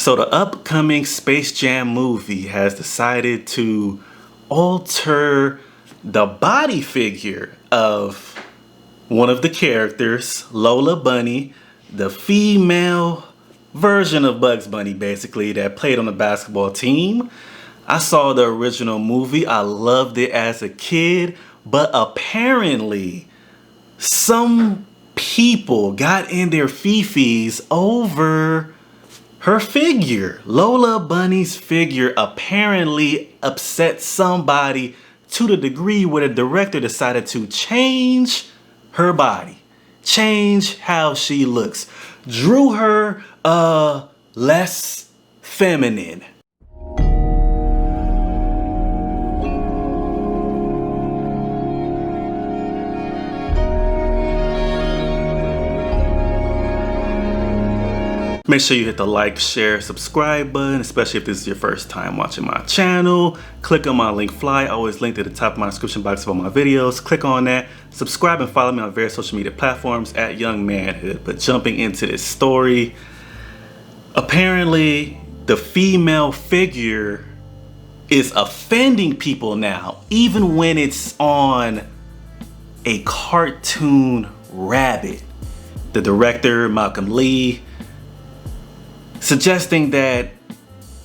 So the upcoming Space Jam movie has decided to alter the body figure of one of the characters, Lola Bunny, the female version of Bugs Bunny, basically, that played on the basketball team. I saw the original movie. I loved it as a kid, but apparently some people got in their fifis over her figure. Lola Bunny's figure apparently upset somebody to the degree where the director decided to change her body, change how she looks, drew her less feminine. Make sure you hit the like, share, subscribe button, especially if this is your first time watching my channel. Click on my link fly, always linked at the top of my description box of all my videos. Click on that, subscribe and follow me on various social media platforms at Young Manhood. But jumping into this story, apparently the female figure is offending people now, even when it's on a cartoon rabbit. The director, Malcolm Lee, suggesting that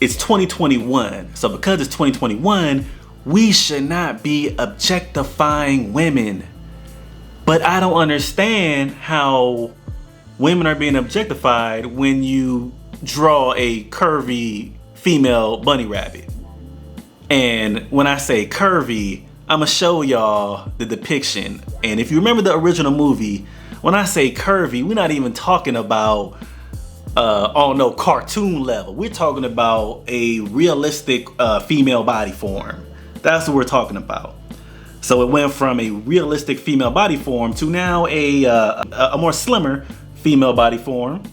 it's 2021. So because it's 2021, we should not be objectifying women. But I don't understand how women are being objectified when you draw a curvy female bunny rabbit. And when I say curvy, I'm gonna show y'all the depiction. And if you remember the original movie, when I say curvy, we're not even talking about on no cartoon level. We're talking about a realistic female body form. That's what we're talking about. So it went from a realistic female body form to now a more slimmer female body form.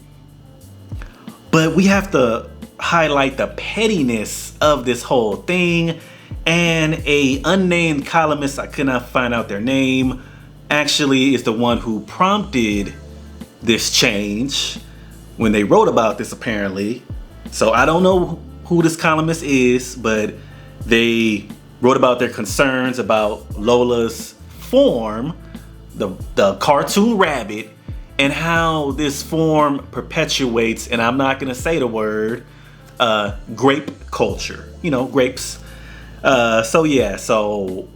But we have to highlight the pettiness of this whole thing. And a unnamed columnist, I could not find out their name, actually is the one who prompted this change when they wrote about this, apparently. So I don't know who this columnist is, but they wrote about their concerns about Lola's form, the cartoon rabbit, and how this form perpetuates, and I'm not gonna say the word, grape culture. You know, grapes. So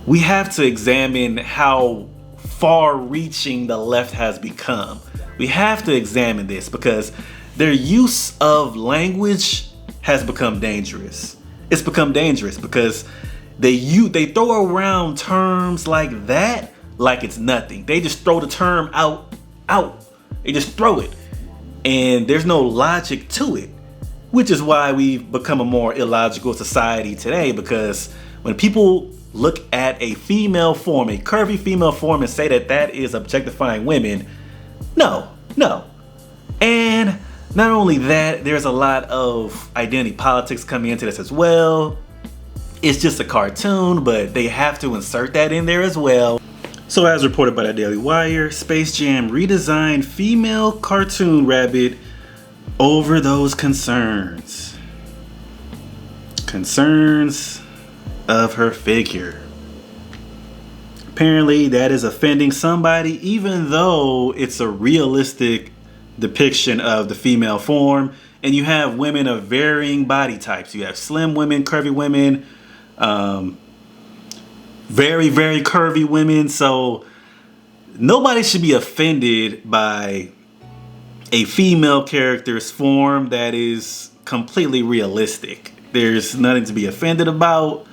we have to examine how far-reaching the left has become. We have to examine this because their use of language has become dangerous. It's become dangerous because they throw around terms like that like it's nothing. They just throw the term out. They just throw it. And there's no logic to it, which is why we've become a more illogical society today, because when people look at a female form, a curvy female form, and say that that is objectifying women, no. And not only that, there's a lot of identity politics coming into this as well. It's just a cartoon, but they have to insert that in there as well. So as reported by the Daily Wire, Space Jam redesigned female cartoon rabbit over those concerns. Concerns of her figure. Apparently that is offending somebody, even though it's a realistic depiction of the female form. And you have women of varying body types. You have slim women, curvy women, very, very curvy women. So nobody should be offended by a female character's form that is completely realistic. There's nothing to be offended about.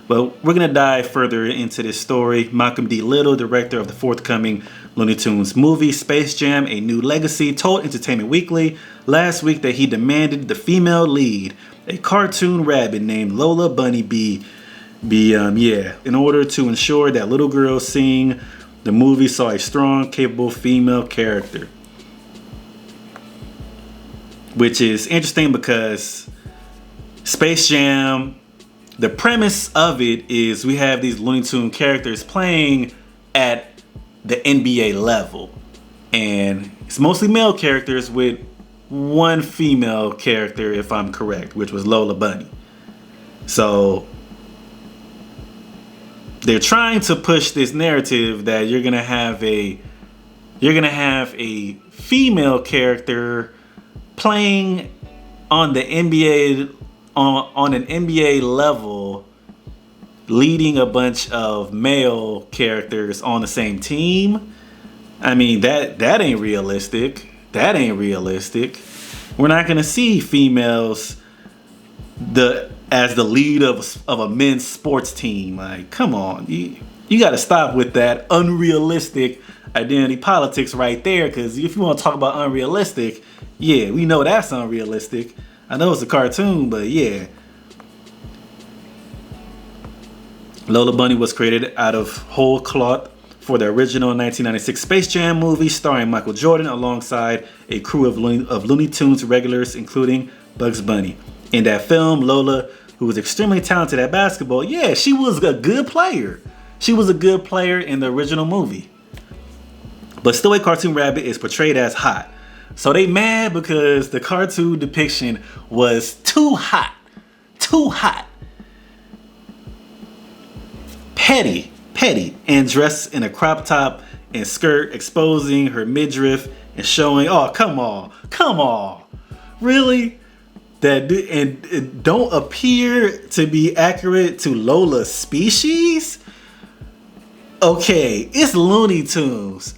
But we're going to dive further into this story. Malcolm D. Little, director of the forthcoming Looney Tunes movie Space Jam: A New Legacy, told Entertainment Weekly last week that he demanded the female lead, a cartoon rabbit named Lola Bunny, in order to ensure that little girls seeing the movie saw a strong, capable female character. Which is interesting because Space Jam, the premise of it is we have these Looney Tunes characters playing at the NBA level. And it's mostly male characters with one female character, if I'm correct, which was Lola Bunny. So they're trying to push this narrative that you're gonna have a female character playing on the NBA on an NBA level, leading a bunch of male characters on the same team. I mean, that ain't realistic. That ain't realistic. We're not gonna see females as the lead of a men's sports team. Like, come on, you got to stop with that unrealistic identity politics right there. Because if you want to talk about unrealistic, yeah, we know that's unrealistic. I know it's a cartoon, but yeah. Lola Bunny was created out of whole cloth for the original 1996 Space Jam movie starring Michael Jordan alongside a crew of Looney Tunes regulars, including Bugs Bunny. In that film, Lola, who was extremely talented at basketball, yeah, she was a good player. She was a good player in the original movie. But still, a cartoon rabbit is portrayed as hot. So they mad because the cartoon depiction was too hot. Too hot. Petty, and dressed in a crop top and skirt, exposing her midriff and showing, oh, come on. Really? And don't appear to be accurate to Lola's species? Okay, it's Looney Tunes.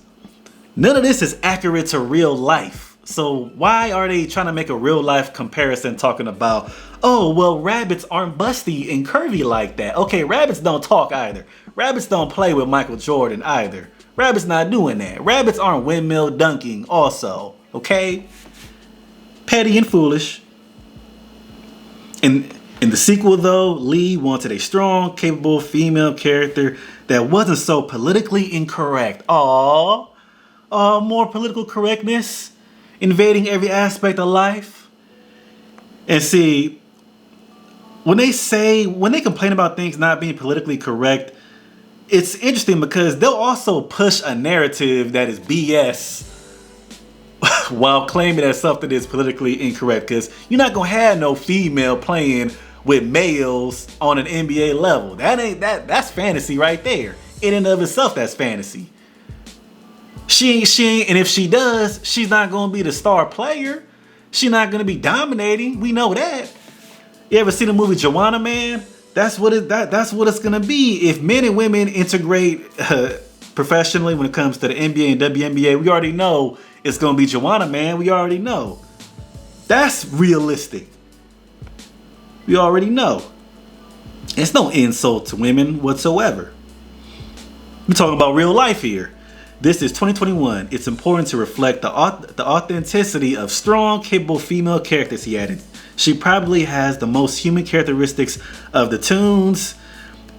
None of this is accurate to real life. So why are they trying to make a real life comparison talking about, oh, well, rabbits aren't busty and curvy like that. Okay, rabbits don't talk either. Rabbits don't play with Michael Jordan either. Rabbits not doing that. Rabbits aren't windmill dunking also, okay? Petty and foolish. In the sequel, though, Lee wanted a strong, capable female character that wasn't so politically incorrect. More political correctness, invading every aspect of life. And see, when they complain about things not being politically correct, it's interesting because they'll also push a narrative that is BS while claiming that something is politically incorrect, because you're not gonna have no female playing with males on an NBA level. That's fantasy right there. In and of itself, that's fantasy. She ain't, and if she does, she's not gonna be the star player. She's not gonna be dominating. We know that. You ever seen the movie Joanna, man? That's what it's gonna be. If men and women integrate professionally when it comes to the NBA and WNBA, we already know it's gonna be Joanna, man. We already know. That's realistic. We already know. It's no insult to women whatsoever. We're talking about real life here. This is 2021. It's important to reflect the authenticity of strong, capable female characters, he added. She probably has the most human characteristics of the tunes.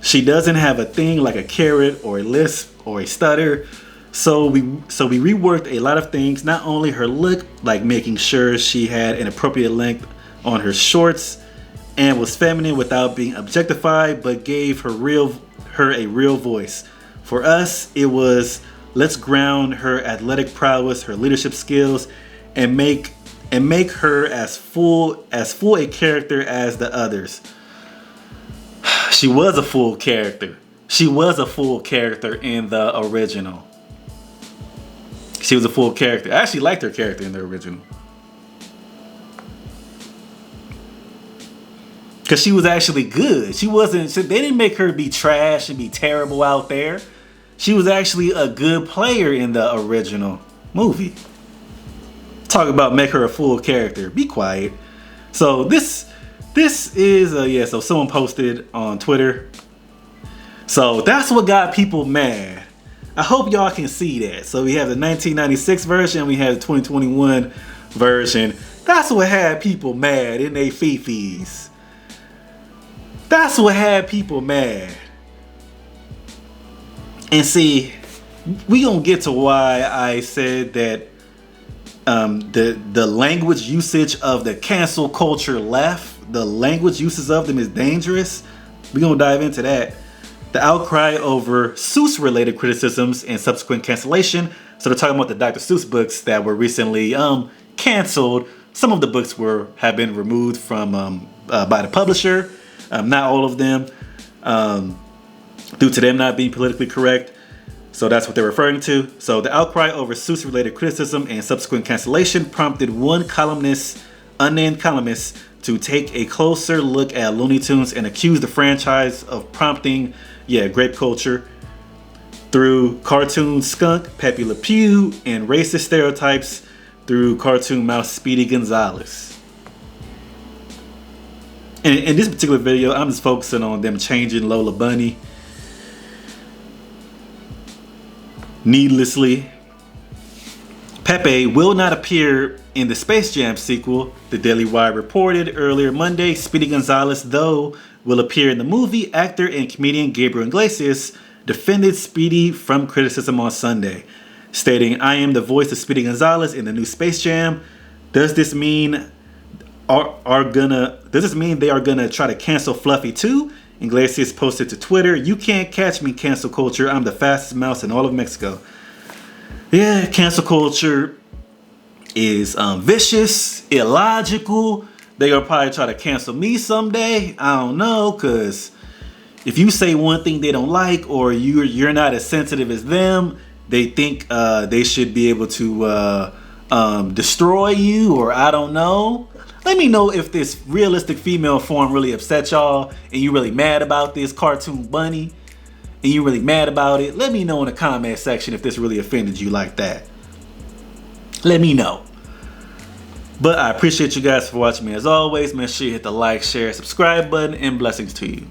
She doesn't have a thing like a carrot or a lisp or a stutter. So we reworked a lot of things, not only her look, like making sure she had an appropriate length on her shorts and was feminine without being objectified, but gave her a real voice. For us, it was, let's ground her athletic prowess, her leadership skills, and make her as full a character as the others. She was a full character. She was a full character in the original. She was a full character. I actually liked her character in the original. Because she was actually good. They didn't make her be trash and be terrible out there. She was actually a good player in the original movie. Talk about make her a full character. Be quiet. So this is so someone posted on Twitter. So that's what got people mad. I hope y'all can see that. So we have the 1996 version, we have the 2021 version. That's what had people mad in they fifis. That's what had people mad. And see, we gonna get to why I said that the language usage of the cancel culture left, the language uses of them is dangerous. We gonna dive into that. The outcry over Seuss-related criticisms and subsequent cancellation. So they're talking about the Dr. Seuss books that were recently canceled Some of the books have been removed from by the publisher, not all of them, due to them not being politically correct. So that's what they're referring to. So the outcry over Seuss-related criticism and subsequent cancellation prompted one unnamed columnist, to take a closer look at Looney Tunes and accuse the franchise of prompting, grape culture through cartoon skunk Pepe Le Pew and racist stereotypes through cartoon mouse Speedy Gonzales. And in this particular video, I'm just focusing on them changing Lola Bunny needlessly. Pepe will not appear in the Space Jam sequel, the Daily Wire reported earlier Monday. Speedy Gonzales, though, will appear in the movie. Actor and comedian Gabriel Iglesias defended Speedy from criticism on Sunday, stating, "I am the voice of Speedy Gonzales in the new Space Jam. Does this mean they are gonna try to cancel Fluffy too?" Iglesias posted to Twitter, "You can't catch me, cancel culture. I'm the fastest mouse in all of Mexico." Yeah, cancel culture is vicious, illogical. They're gonna probably try to cancel me someday. I don't know, cause if you say one thing they don't like, or you're not as sensitive as them, they think they should be able to destroy you, or I don't know. Let me know if this realistic female form really upset y'all, and you really mad about this cartoon bunny, and you really mad about it. Let me know in the comment section if this really offended you like that. Let me know. But I appreciate you guys for watching me as always. Make sure you hit the like, share, subscribe button, and blessings to you.